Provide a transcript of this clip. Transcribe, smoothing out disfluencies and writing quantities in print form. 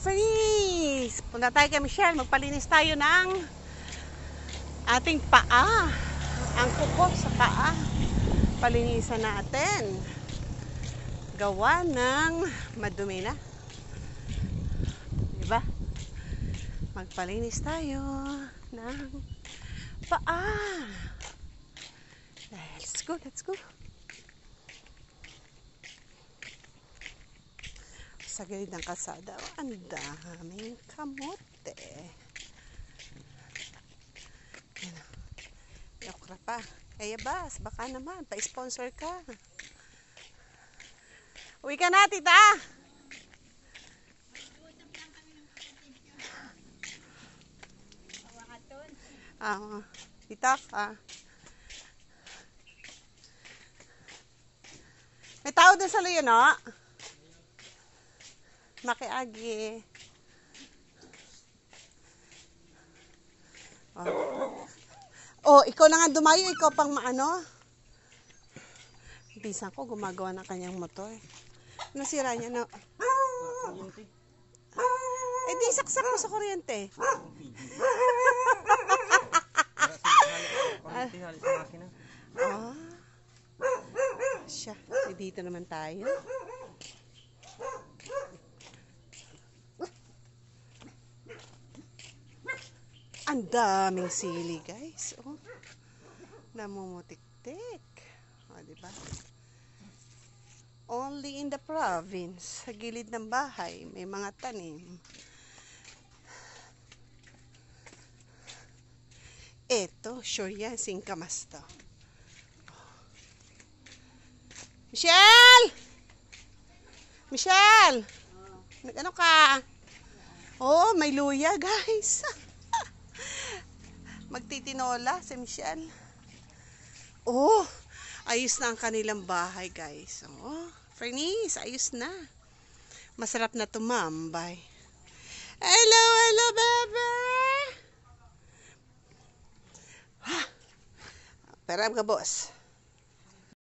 Freeze! Punta tayo kay Michelle. Magpalinis tayo ng ating paa. Ang kuko sa paa. Palinisan natin. Gawa ng madumi na. Diba? Magpalinis tayo ng paa. Let's go, let's go. Sa gilid ng kalsada, ang daming kamote. Okra pa. Kaya bas, baka naman, pa-sponsor ka. Uwi ka na, tita! Tita ka. May tao dun sa luyo, no? Makiagi. Ikaw na nga dumayo, ikaw pang maano. Bisan ko gumagawa ng kanyang motor. Nasira niya na. Di saksak mo sa kuryente. Siya, dito naman tayo. Ang daming sili, guys. Namumutik-tik. Diba? Only in the province, sa gilid ng bahay, may mga tanim. Eto, sure yan, singkamas to. Michelle! Michelle! Ano ka? May luya, guys. Magtitinola si Michelle. Ayos na ang kanilang bahay, guys. Fernice, ayos na. Masarap na tumambay. Hello, hello, baby! Perab ka, boss.